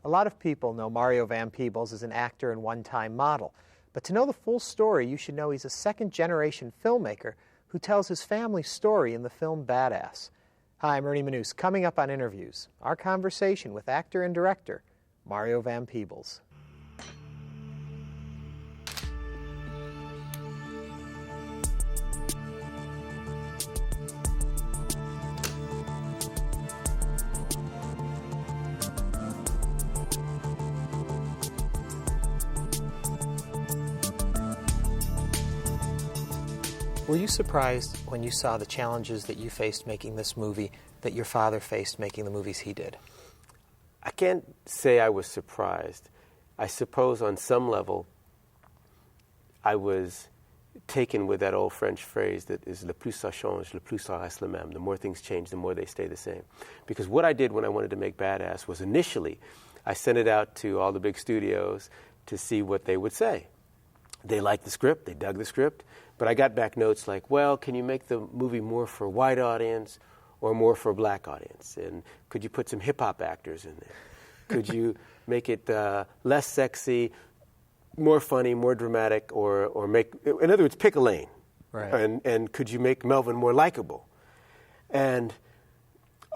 A lot of people know Mario Van Peebles as an actor and one-time model. But to know the full story, you should know he's a second-generation filmmaker who tells his family's story in the film Baadasssss. Hi, I'm Ernie Manouse. Coming up on Interviews, our conversation with actor and director Mario Van Peebles. Were you surprised when you saw the challenges that you faced making this movie that your father faced making the movies he did? I can't say I was surprised. I suppose on some level I was taken with that old French phrase that is le plus ça change, le plus ça reste le même. The more things change, the more they stay the same. Because what I did when I wanted to make Baadasssss was initially I sent it out to all the big studios to see what they would say. They liked the script, they dug the script, but I got back notes like, well, can you make the movie more for a white audience or more for a black audience? And could you put some hip-hop actors in there? Could you make it less sexy, more funny, more dramatic, or make, in other words, pick a lane. Right. And could you make Melvin more likable? And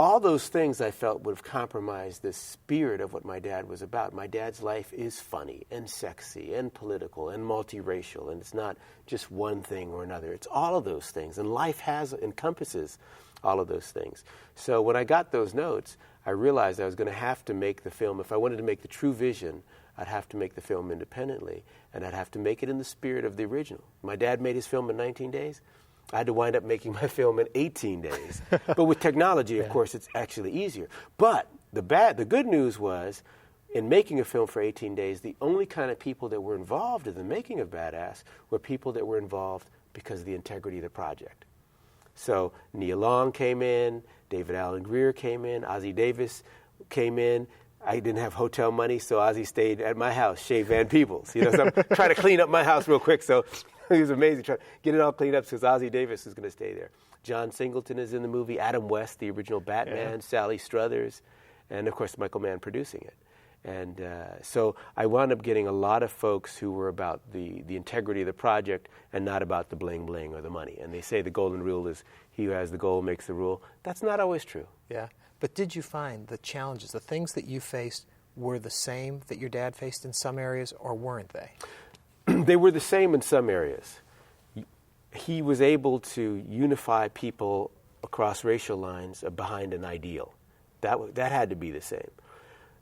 all those things I felt would have compromised the spirit of what my dad was about. My dad's life is funny and sexy and political and multiracial, and it's not just one thing or another. It's all of those things, and life encompasses all of those things. So when I got those notes, I realized I was going to have to make the film. If I wanted to make the true vision, I'd have to make the film independently, and I'd have to make it in the spirit of the original. My dad made his film in 19 days. I had to wind up making my film in 18 days. But with technology, of course, it's actually easier. But the good news was, in making a film for 18 days, the only kind of people that were involved in the making of Baadasssss were people that were involved because of the integrity of the project. So Nia Long came in, David Alan Grier came in, Ossie Davis came in. I didn't have hotel money, so Ozzy stayed at my house, Chez Van Peebles. So I'm trying to clean up my house real quick, so it was amazing trying to get it all cleaned up because Ossie Davis is going to stay there. John Singleton is in the movie, Adam West, the original Batman, Sally Struthers, and, of course, Michael Mann producing it. And so I wound up getting a lot of folks who were about the integrity of the project and not about the bling-bling or the money. And they say the golden rule is he who has the goal makes the rule. That's not always true. Yeah. But did you find the challenges, the things that you faced, were the same that your dad faced in some areas, or weren't they? They were the same in some areas. He was able to unify people across racial lines behind an ideal. That had to be the same.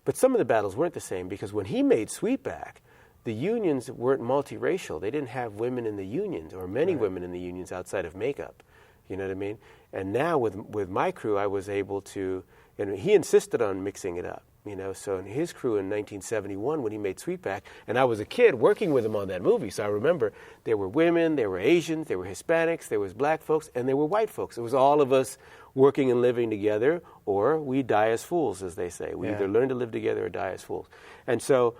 But some of the battles weren't the same, because when he made Sweetback, the unions weren't multiracial. They didn't have women in the unions, or many women in the unions outside of makeup. You know what I mean? And now with my crew, I was able to, and he insisted on mixing it up. So in his crew in 1971 when he made Sweetback, and I was a kid working with him on that movie, so I remember there were women, there were Asians, there were Hispanics, there was black folks, and there were white folks. It was all of us working and living together, or we die as fools, as they say. We either learn to live together or die as fools. And so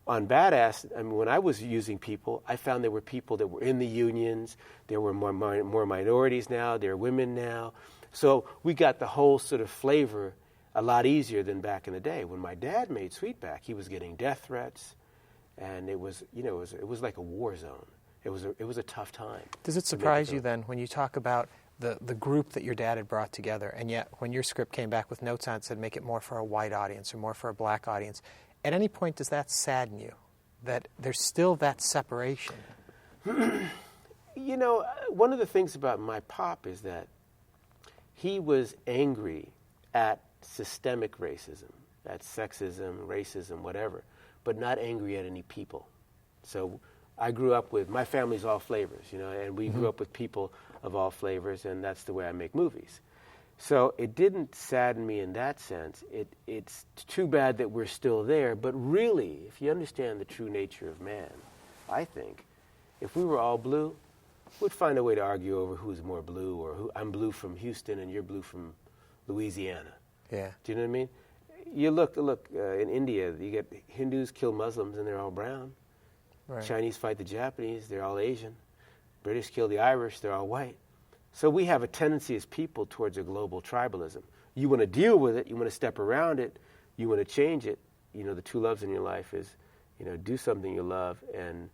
on Baadasssss, when I was using people, I found there were people that were in the unions, there were more minorities now, there are women now. So we got the whole sort of flavor a lot easier than back in the day. When my dad made Sweetback, he was getting death threats, and it was like a war zone. It was a tough time. Does it surprise you then when you talk about the group that your dad had brought together, and yet when your script came back with notes on it said make it more for a white audience or more for a black audience, at any point does that sadden you, that there's still that separation? One of the things about my pop is that he was angry at systemic racism, at sexism, racism, whatever, but not angry at any people. So I grew up with, my family's all flavors, and we grew up with people of all flavors, and that's the way I make movies. So it didn't sadden me in that sense. It's too bad that we're still there, but really, if you understand the true nature of man, I think, if we were all blue, we'd find a way to argue over who's more blue, or who I'm blue from Houston and you're blue from Louisiana. Yeah. Do you know what I mean? You look in India, you get Hindus kill Muslims and they're all brown. Right. Chinese fight the Japanese, they're all Asian. British kill the Irish, they're all white. So we have a tendency as people towards a global tribalism. You want to deal with it, you want to step around it, you want to change it, the two loves in your life is, do something you love and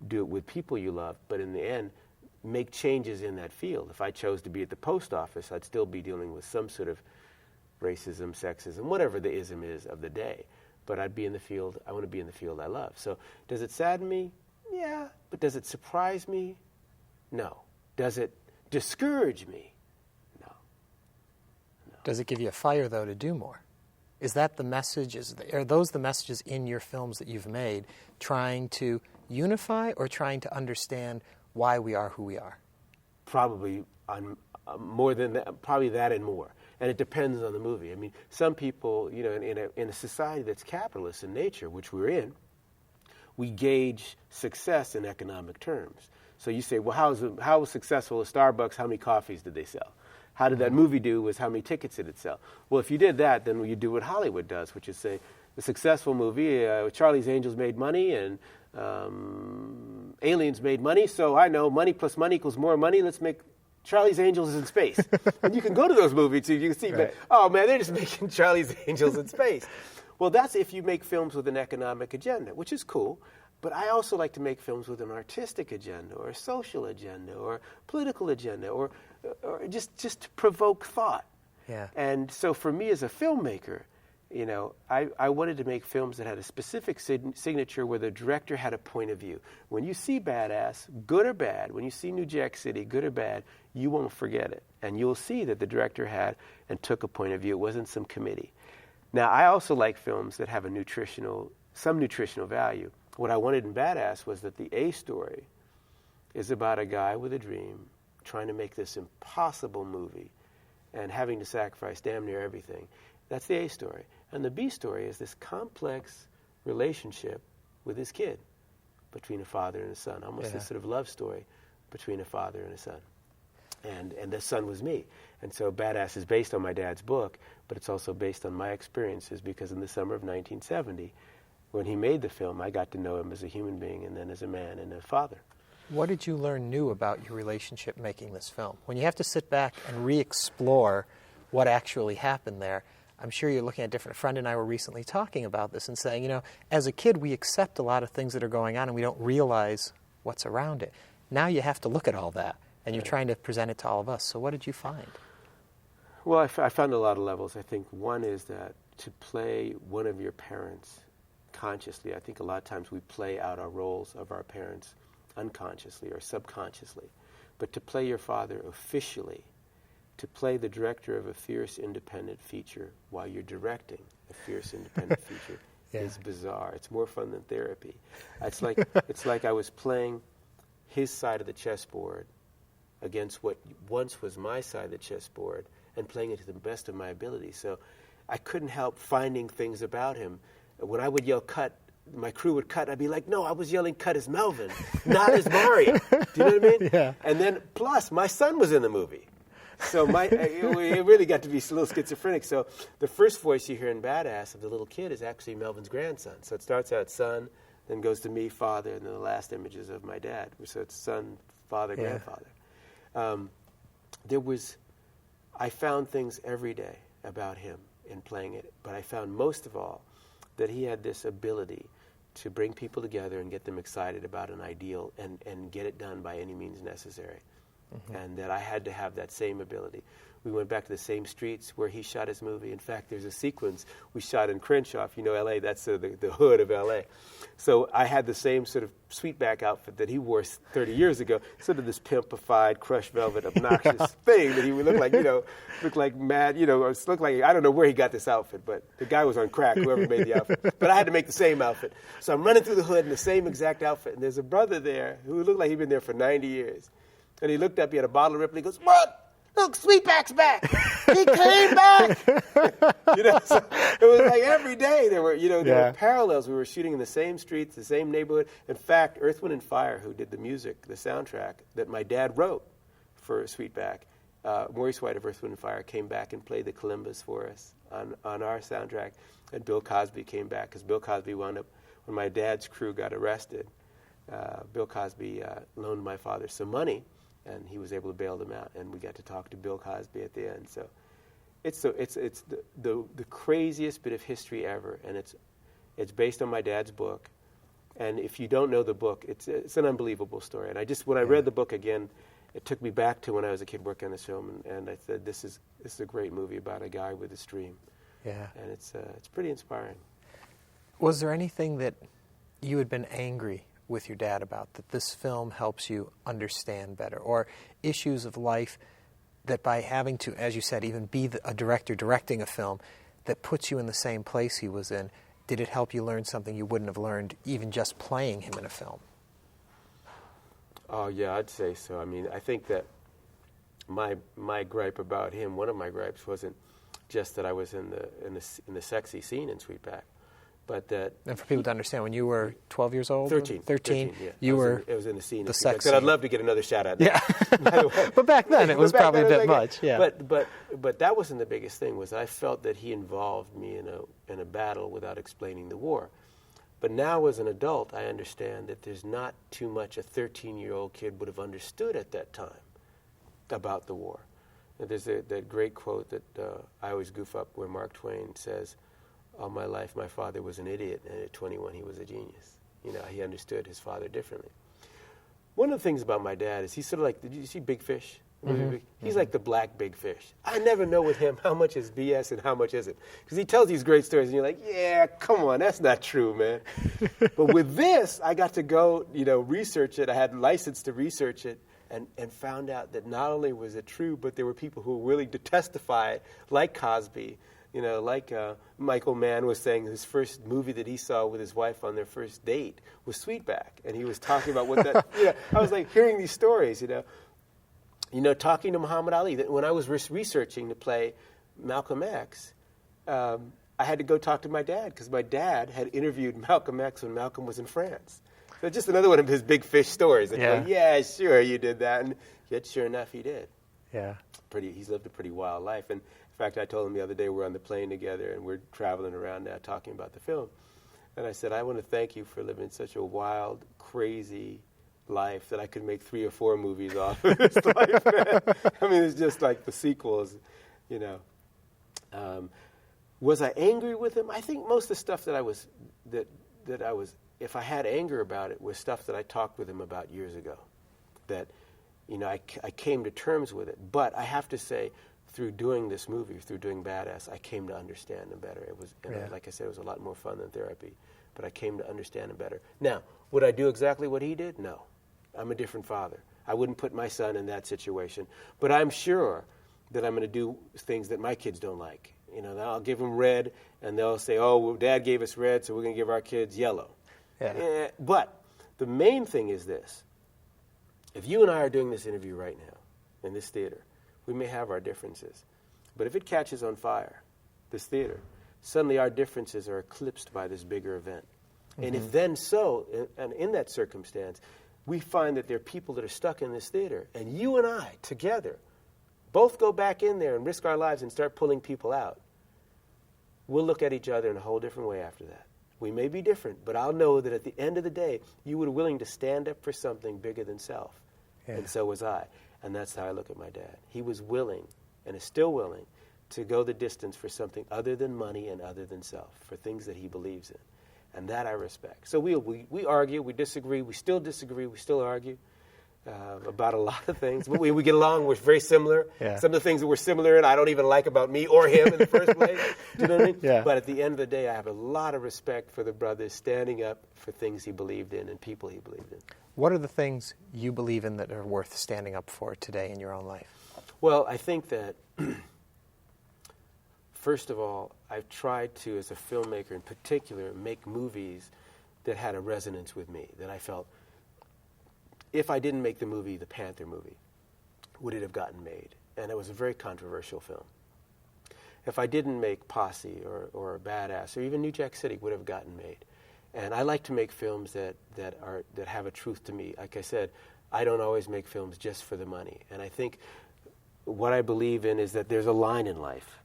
do it with people you love, but in the end, make changes in that field. If I chose to be at the post office, I'd still be dealing with some sort of racism, sexism, whatever the ism is of the day. But I'd be in the field, I want to be in the field I love. So does it sadden me? Yeah. But does it surprise me? No. Does it discourage me? No. Does it give you a fire, though, to do more? Is that the message? Are those the messages in your films that you've made, trying to unify or trying to understand why we are who we are? Probably on more than that, probably that and more. And it depends on the movie. I mean, some people, in a society that's capitalist in nature, which we're in, we gauge success in economic terms. So you say, well, how successful is Starbucks? How many coffees did they sell? How did that movie do? Was how many tickets did it sell? Well, if you did that, then you do what Hollywood does, which is say, the successful movie, Charlie's Angels made money and Aliens made money, so I know money plus money equals more money. Let's make Charlie's Angels in space. And you can go to those movies and you can see, right. Oh man, they're just making Charlie's Angels in space. Well, that's if you make films with an economic agenda, which is cool. But I also like to make films with an artistic agenda or a social agenda or political agenda or just to provoke thought. Yeah. And so for me as a filmmaker, I wanted to make films that had a specific signature where the director had a point of view. When you see Baadasssss, good or bad, when you see New Jack City, good or bad, you won't forget it. And you'll see that the director had and took a point of view. It wasn't some committee. Now, I also like films that have some nutritional value. What I wanted in Baadasssss was that the A story is about a guy with a dream trying to make this impossible movie and having to sacrifice damn near everything. That's the A story. And the B story is this complex relationship with his kid between a father and a son, almost this sort of love story between a father and a son. And the son was me. And so Baadasssss is based on my dad's book, but it's also based on my experiences because in the summer of 1970, when he made the film, I got to know him as a human being and then as a man and a father. What did you learn new about your relationship making this film? When you have to sit back and re-explore what actually happened there, I'm sure you're looking at different. A friend and I were recently talking about this and saying, as a kid, we accept a lot of things that are going on and we don't realize what's around it. Now you have to look at all that, and you're trying to present it to all of us. So what did you find? Well, I found a lot of levels. I think one is that to play one of your parents consciously, I think a lot of times we play out our roles of our parents unconsciously or subconsciously. But to play your father officially, to play the director of a fierce independent feature while you're directing a fierce independent feature is bizarre. It's more fun than therapy. It's like I was playing his side of the chessboard against what once was my side of the chessboard and playing it to the best of my ability. So I couldn't help finding things about him. When I would yell cut, my crew would cut. I'd be like, no, I was yelling cut as Melvin, not as Mario. Do you know what I mean? Yeah. And then plus my son was in the movie. So it really got to be a little schizophrenic. So the first voice you hear in Baadasssss of the little kid is actually Melvin's grandson. So it starts out son, then goes to me, father, and then the last image is of my dad. So it's son, father, grandfather. I found things every day about him in playing it, but I found most of all that he had this ability to bring people together and get them excited about an ideal and get it done by any means necessary. Mm-hmm. And that I had to have that same ability. We went back to the same streets where he shot his movie. In fact, there's a sequence we shot in Crenshaw. If you know L.A., that's the hood of L.A. So I had the same sort of Sweetback outfit that he wore 30 years ago, sort of this pimpified, crushed velvet, obnoxious thing that he would look like mad, looked like, I don't know where he got this outfit, but the guy was on crack, whoever made the outfit. But I had to make the same outfit. So I'm running through the hood in the same exact outfit, and there's a brother there who looked like he'd been there for 90 years. And he looked up, he had a bottle of Ripley, he goes, "What? Look, Sweetback's back. He came back." So it was like every day there were parallels. We were shooting in the same streets, the same neighborhood. In fact, Earth, Wind & Fire, who did the music, the soundtrack that my dad wrote for Sweetback, Maurice White of Earth, Wind & Fire came back and played the Kalimbas for us on our soundtrack. And Bill Cosby came back because Bill Cosby wound up, when my dad's crew got arrested, Bill Cosby loaned my father some money, and he was able to bail them out, and we got to talk to Bill Cosby at the end. So it's the craziest bit of history ever, and It's based on my dad's book. And if you don't know the book, it's an unbelievable story. And when I read the book again, it took me back to when I was a kid working on this film, and I said, this is a great movie about a guy with a dream. Yeah. And it's pretty inspiring. Was there anything that you had been angry with your dad about, that this film helps you understand better, or issues of life that by having to, as you said, even be a director directing a film that puts you in the same place he was in, did it help you learn something you wouldn't have learned even just playing him in a film? Oh, yeah, I'd say so. I mean, I think that my gripe about him, one of my gripes, wasn't just that I was in the sexy scene in Sweetback, but that... And for people to understand, when you were 12 years old? 13. 13, yeah. It was in the scene. The sex scene. scene. I'd love to get another shot at Yeah. by the way. But back then, it was probably a bit much. Yeah. But that wasn't the biggest thing, was I felt that he involved me in a battle without explaining the war. But now as an adult, I understand that there's not too much a 13-year-old kid would have understood at that time about the war. And there's that great quote that I always goof up, where Mark Twain says, "All my life my father was an idiot, and at 21 he was a genius." You know, he understood his father differently. One of the things about my dad is he's sort of like, did you see Big Fish? He's like the black Big Fish. I never know with him how much is BS and how much isn't. Because he tells these great stories, and you're like, yeah, come on, that's not true, man. But with this, I got to go, research it. I had license to research it, and found out that not only was it true, but there were people who were willing to testify, like Cosby, like Michael Mann was saying his first movie that he saw with his wife on their first date was Sweetback. And he was talking about what that, I was like hearing these stories, talking to Muhammad Ali. When I was researching to play Malcolm X, I had to go talk to my dad, because my dad had interviewed Malcolm X when Malcolm was in France. So just another one of his Big Fish stories. And yeah, sure, you did that. And yet, sure enough, he did. Yeah. He's lived a pretty wild life. And in fact, I told him the other day, we're on the plane together, and we're traveling around now talking about the film. And I said, I want to thank you for living such a wild, crazy life that I could make 3 or 4 movies off of this life, man. I mean, it's just like the sequels, Was I angry with him? I think most of the stuff that I was, if I had anger about it, was stuff that I talked with him about years ago. That, I came to terms with it. But I have to say, through doing this movie, through doing Baadasssss, I came to understand him better. It was, like I said, it was a lot more fun than therapy. But I came to understand him better. Now, would I do exactly what he did? No. I'm a different father. I wouldn't put my son in that situation. But I'm sure that I'm going to do things that my kids don't like. I'll give them red, and they'll say, oh, well, Dad gave us red, so we're going to give our kids yellow. Yeah. But the main thing is this. If you and I are doing this interview right now in this theater, we may have our differences. But if it catches on fire, this theater, suddenly our differences are eclipsed by this bigger event. Mm-hmm. And if then so, and in that circumstance, we find that there are people that are stuck in this theater, and you and I together both go back in there and risk our lives and start pulling people out, we'll look at each other in a whole different way after that. We may be different, but I'll know that at the end of the day, you were willing to stand up for something bigger than self. Yeah. And so was I. And that's how I look at my dad. He was willing, and is still willing, to go the distance for something other than money and other than self, for things that he believes in. And that I respect. So we argue, we disagree, we still argue about a lot of things. We get along, we're very similar. Yeah. Some of the things that we're similar in, I don't even like about me or him in the first place. Do you know what I mean? Yeah. But at the end of the day, I have a lot of respect for the brother standing up for things he believed in and people he believed in. What are the things you believe in that are worth standing up for today in your own life? Well, I think that, first of all, I've tried to, as a filmmaker in particular, make movies that had a resonance with me, that I felt, if I didn't make the movie, the Panther movie, would it have gotten made? And it was a very controversial film. If I didn't make Posse or Baadasssss or even New Jack City, would have gotten made. And I like to make films that have a truth to me. Like I said, I don't always make films just for the money. And I think what I believe in is that there's a line in life.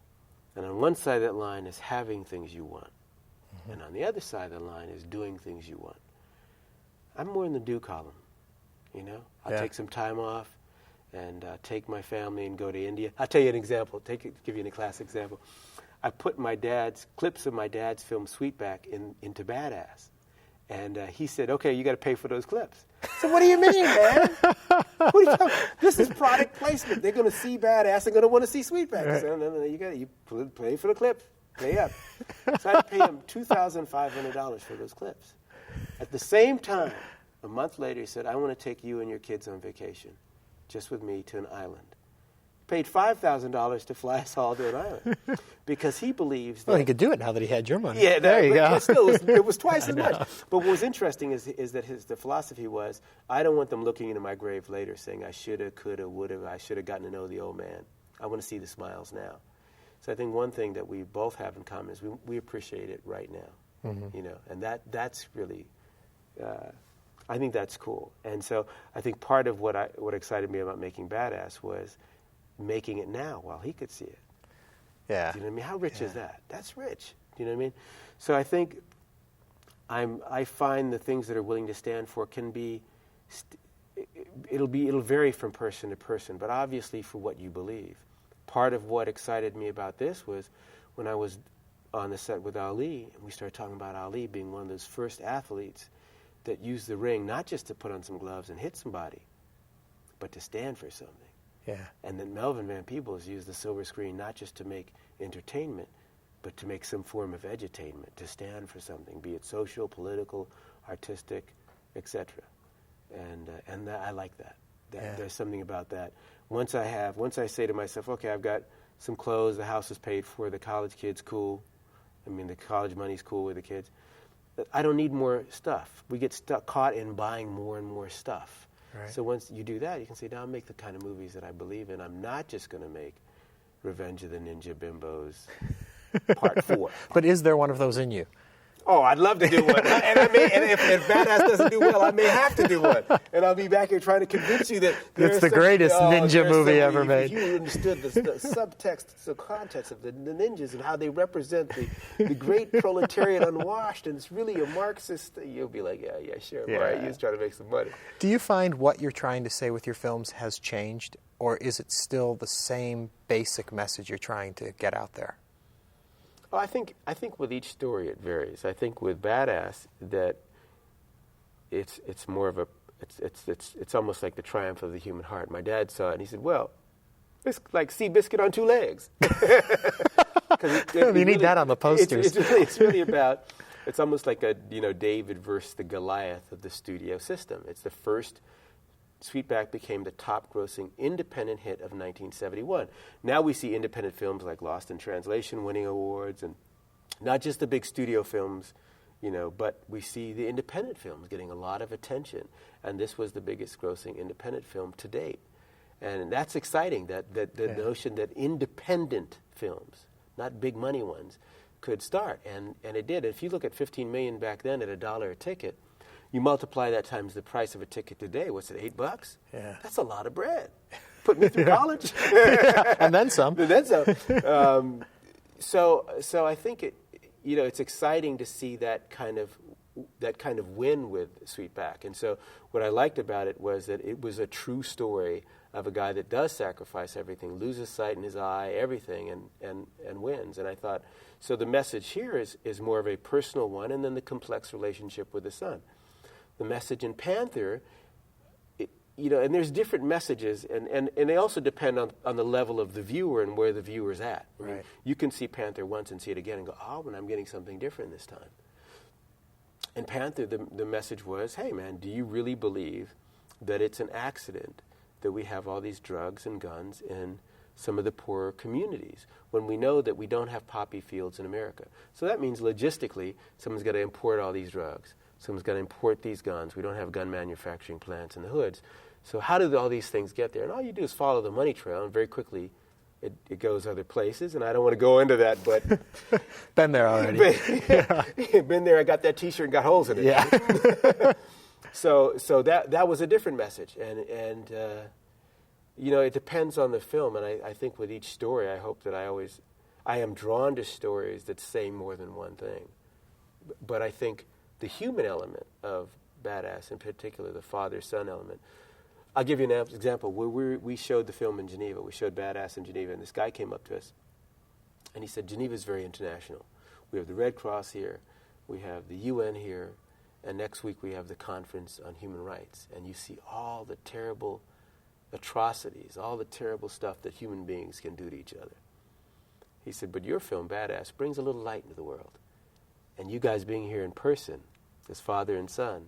And on one side of that line is having things you want. Mm-hmm. And on the other side of the line is doing things you want. I'm more in the do column. I'll take some time off and take my family and go to India. I'll tell you an example. Give you a classic example. I put clips of my dad's film Sweetback into Baadasssss. And he said, okay, you got to pay for those clips. So what do you mean, man? This is product placement. They're going to see Baadasssss. They're going to want to see Sweetback. Right. So, no, you pay for the clips. Pay up. So I paid him $2,500 for those clips. At the same time, a month later, he said, I want to take you and your kids on vacation, just with me, to an island. Paid $5,000 to fly us all to an island because he believes that... Well, he could do it now that he had your money. Yeah, there you go. Still, it was twice as much. But what was interesting is that the philosophy was, I don't want them looking into my grave later saying, I shoulda, coulda, woulda, I should have gotten to know the old man. I want to see the smiles now. So I think one thing that we both have in common is we appreciate it right now, you know, and that's really... I think that's cool. And so I think part of what excited me about making Baadasssss was making it now while he could see it. Yeah. Do you know what I mean? How rich is that? That's rich. Do you know what I mean? So I think I find the things that are willing to stand for can be, it'll vary from person to person, but obviously for what you believe. Part of what excited me about this was when I was on the set with Ali, and we started talking about Ali being one of those first athletes that used the ring not just to put on some gloves and hit somebody, but to stand for something. Yeah. And then Melvin Van Peebles used the silver screen not just to make entertainment, but to make some form of edutainment, to stand for something, be it social, political, artistic, etc. And I like that. There's something about that. Once I say to myself, okay, I've got some clothes, the house is paid for, the college kid's cool. I mean, the college money's cool with the kids. I don't need more stuff. We get caught in buying more and more stuff. Right. So once you do that, you can say, now I'll make the kind of movies that I believe in. I'm not just going to make Revenge of the Ninja Bimbos Part 4. But is there one of those in you? Oh, I'd love to do one. And if Baadasssss doesn't do well, I may have to do one. And I'll be back here trying to convince you that it's the greatest ninja movie ever made. If you understood the subtext, the context of the ninjas and how they represent the great proletariat unwashed, and it's really a Marxist thing, you'll be like, yeah, sure. Yeah. Right, you're just trying to make some money. Do you find what you're trying to say with your films has changed, or is it still the same basic message you're trying to get out there? Well, I think with each story it varies. I think with Baadasssss that it's more of it's almost like the triumph of the human heart. My dad saw it and he said, "Well, it's like Seabiscuit on two legs." You need that on the posters. It's really about. It's almost like a David versus the Goliath of the studio system. It's the first. Sweetback became the top-grossing independent hit of 1971. Now we see independent films like Lost in Translation winning awards, and not just the big studio films, but we see the independent films getting a lot of attention. And this was the biggest-grossing independent film to date. And that's exciting, that the notion that independent films, not big money ones, could start. And it did. If you look at $15 million back then at $1 a ticket, you multiply that times the price of a ticket today. What's it, $8? Yeah. That's a lot of bread. Put me through college. And then some. And then some. So I think it's exciting to see that kind of win with Sweetback. And so what I liked about it was that it was a true story of a guy that does sacrifice everything, loses sight in his eye, everything, and wins. And I thought, so the message here is more of a personal one, and then the complex relationship with the son. The message in Panther, and there's different messages, and they also depend on the level of the viewer and where the viewer's at. Right. I mean, you can see Panther once and see it again and go, oh, and I'm getting something different this time. In Panther, the message was, hey, man, do you really believe that it's an accident that we have all these drugs and guns in some of the poorer communities when we know that we don't have poppy fields in America? So that means logistically, someone's got to import all these drugs. Someone's got to import these guns. We don't have gun manufacturing plants in the hoods. So how do all these things get there? And all you do is follow the money trail, and very quickly it goes other places. And I don't want to go into that, but... Been there already. Been there. I got that T-shirt and got holes in it. Yeah. So that was a different message. And it depends on the film. And I think with each story, I hope that I am drawn to stories that say more than one thing. But I think the human element of Baadasssss, in particular, the father-son element. I'll give you an example. We showed the film in Geneva. We showed Baadasssss in Geneva, and this guy came up to us, And he said, Geneva's very international. We have the Red Cross here, we have the UN here, and next week we have the Conference on Human Rights. And you see all the terrible atrocities, all the terrible stuff that human beings can do to each other. He said, but your film, Baadasssss, brings a little light into the world. And you guys being here in person, as father and son,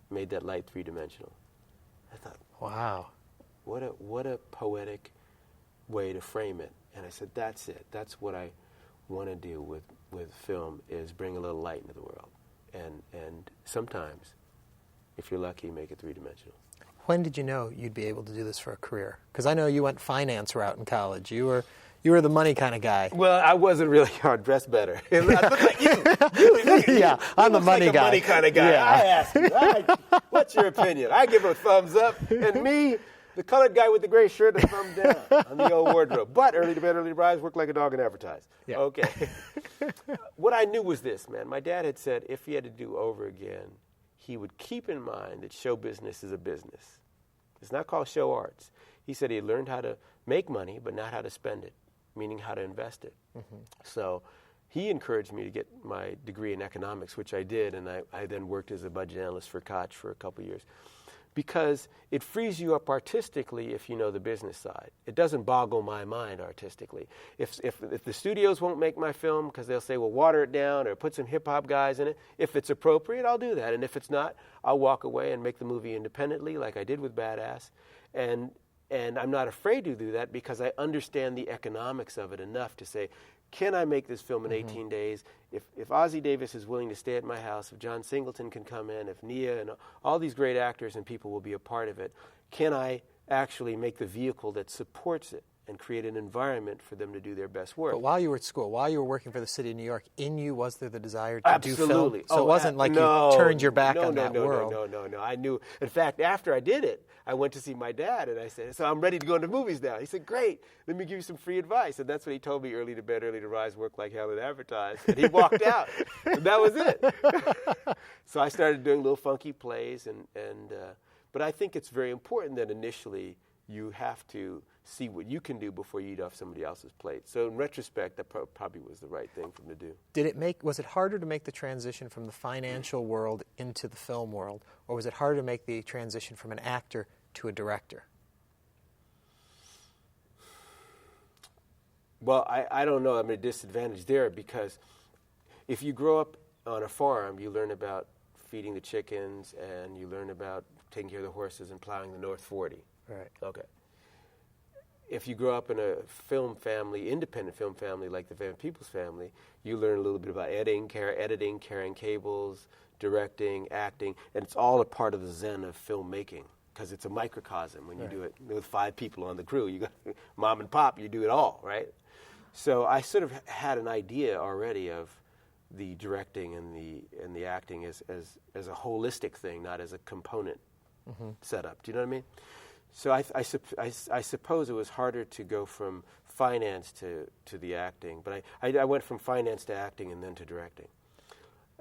made that light three-dimensional. I thought, wow, what a poetic way to frame it. And I said, that's it. That's what I want to do with film, is bring a little light into the world. And sometimes, if you're lucky, make it three-dimensional. When did you know you'd be able to do this for a career? Because I know you went finance route in college. You were the money kind of guy. Well, I wasn't really hard, dressed better. I look like you. Yeah, I'm the money like guy. A money kind of guy. Yeah. I ask you, what's your opinion? I give a thumbs up, and me, the colored guy with the gray shirt, a thumb down on the old wardrobe. But early to bed, early to rise, work like a dog and advertise. Yeah. Okay. What I knew was this, man. My dad had said if he had to do over again, he would keep in mind that show business is a business. It's not called show arts. He said he learned how to make money, but not how to spend it, meaning how to invest it. Mm-hmm. So he encouraged me to get my degree in economics, which I did, and I then worked as a budget analyst for Koch for a couple years. Because it frees you up artistically if you know the business side. It doesn't boggle my mind artistically. If the studios won't make my film because they'll say, well, water it down or put some hip-hop guys in it, if it's appropriate, I'll do that. And if it's not, I'll walk away and make the movie independently like I did with Baadasssss. And I'm not afraid to do that because I understand the economics of it enough to say, can I make this film in 18 days? If Ossie Davis is willing to stay at my house, if John Singleton can come in, if Nia and all these great actors and people will be a part of it, can I actually make the vehicle that supports it and create an environment for them to do their best work? But while you were at school, while you were working for the city of New York, in you was there the desire to do film? Absolutely. So it wasn't like you turned your back on that world. No. I knew. In fact, after I did it, I went to see my dad, and I said, so I'm ready to go into movies now. He said, great, let me give you some free advice. And that's what he told me, early to bed, early to rise, work like hell and advertise. And he walked out, and that was it. So I started doing little funky plays, but I think it's very important that initially you have to see what you can do before you eat off somebody else's plate. So in retrospect, that probably was the right thing for him to do. Was it harder to make the transition from the financial world into the film world, or was it harder to make the transition from an actor to a director? Well, I don't know. I'm at a disadvantage there because if you grow up on a farm, you learn about feeding the chickens and you learn about taking care of the horses and plowing the North 40. Right. Okay. If you grow up in a film family, independent film family like the Van Peebles family, you learn a little bit about editing, carrying cables, directing, acting, and it's all a part of the zen of filmmaking because it's a microcosm. When you do it with 5 people on the crew, you got mom and pop, you do it all, right? So I sort of had an idea already of the directing and the acting as a holistic thing, not as a component setup. Do you know what I mean? So I suppose it was harder to go from finance to the acting, but I went from finance to acting and then to directing.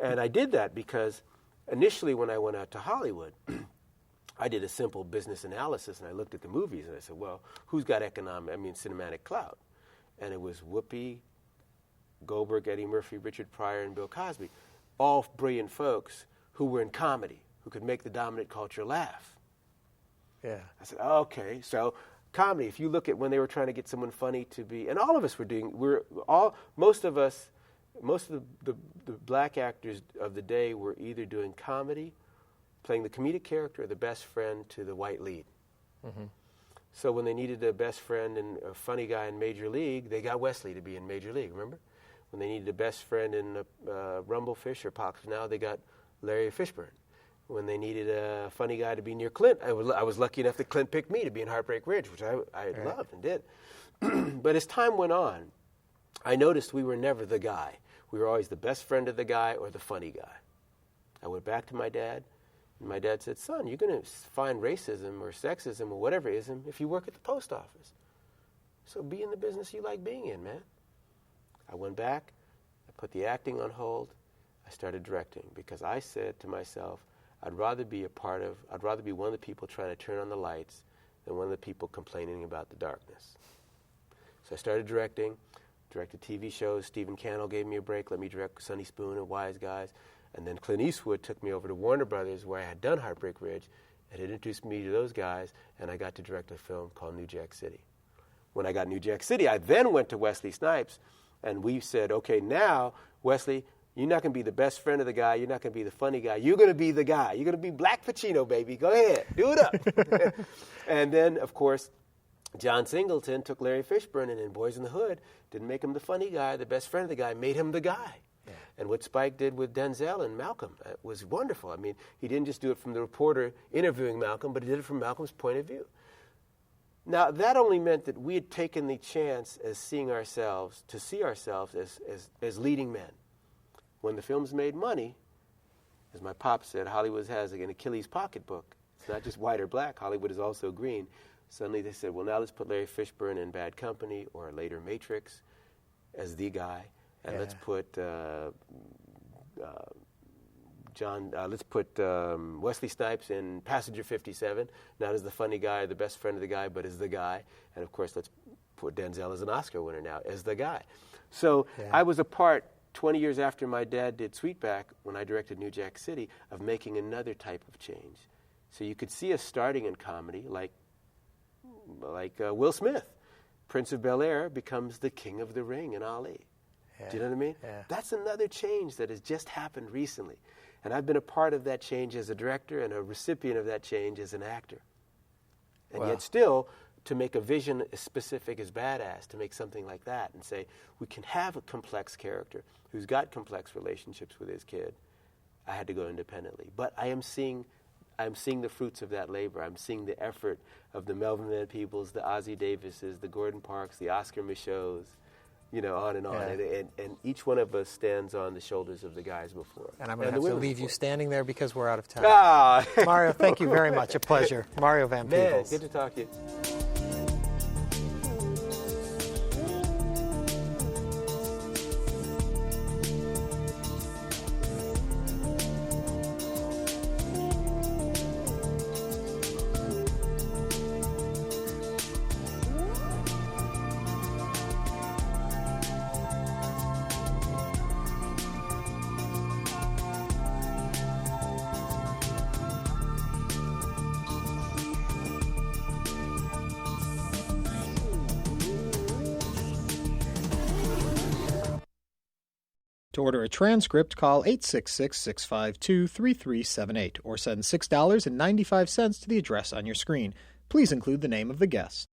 And I did that because initially when I went out to Hollywood, I did a simple business analysis and I looked at the movies and I said, well, who's got cinematic clout? And it was Whoopi, Goldberg, Eddie Murphy, Richard Pryor, and Bill Cosby, all brilliant folks who were in comedy, who could make the dominant culture laugh. Yeah. I said, okay, so comedy, if you look at when they were trying to get someone funny to be, and all of us were doing, most of the black actors of the day were either doing comedy, playing the comedic character, or the best friend to the white lead. Mm-hmm. So when they needed a best friend and a funny guy in Major League, they got Wesley to be in Major League, remember? When they needed a best friend in Rumblefish or Pox Now, they got Larry Fishburne. When they needed a funny guy to be near Clint, I was lucky enough that Clint picked me to be in Heartbreak Ridge, which I loved and did. But as time went on, I noticed we were never the guy. We were always the best friend of the guy or the funny guy. I went back to my dad, and my dad said, son, you're going to find racism or sexism or whatever ism if you work at the post office. So be in the business you like being in, man. I went back, I put the acting on hold, I started directing because I said to myself, I'd rather be one of the people trying to turn on the lights than one of the people complaining about the darkness. So I started directing. directed TV shows. Stephen Cannell gave me a break, let me direct Sonny Spoon and Wise Guys. And then Clint Eastwood took me over to Warner Brothers, where I had done Heartbreak Ridge, and had introduced me to those guys, and I got to direct a film called New Jack City. When I got New Jack City, I then went to Wesley Snipes, and we said, okay, now, Wesley, you're not going to be the best friend of the guy. You're not going to be the funny guy. You're going to be the guy. You're going to be Black Pacino, baby. Go ahead. Do it up. And then, of course, John Singleton took Larry Fishburne and in Boys in the Hood, didn't make him the funny guy, the best friend of the guy, made him the guy. Yeah. And what Spike did with Denzel and Malcolm was wonderful. I mean, he didn't just do it from the reporter interviewing Malcolm, but he did it from Malcolm's point of view. Now, that only meant that we had taken the chance to see ourselves as leading men. When the films made money, as my pop said, Hollywood has an Achilles pocketbook. It's not just white or black. Hollywood is also green. Suddenly they said, well, now let's put Larry Fishburne in Bad Company or later Matrix as the guy. And let's put Wesley Snipes in Passenger 57, not as the funny guy, the best friend of the guy, but as the guy. And, of course, let's put Denzel as an Oscar winner now, as the guy. So I was a part, 20 years after my dad did Sweetback, when I directed New Jack City, of making another type of change. So you could see us starting in comedy like Will Smith. Prince of Bel-Air becomes the King of the Ring in Ali. Yeah. Do you know what I mean? Yeah. That's another change that has just happened recently. And I've been a part of that change as a director and a recipient of that change as an actor. And yet still, to make a vision as specific as Baadasssss, to make something like that and say, we can have a complex character who's got complex relationships with his kid, I had to go independently. But I'm seeing the fruits of that labor. I'm seeing the effort of the Melvin Van Peebles, the Ozzie Davises, the Gordon Parks, the Oscar Michauds, on and on. And each one of us stands on the shoulders of the guys before. And I'm going to have to leave you standing there because we're out of time. Mario, thank you very much. A pleasure. Mario Van Peebles. Good to talk to you. To order a transcript, call 866-652-3378 or send $6.95 to the address on your screen. Please include the name of the guest.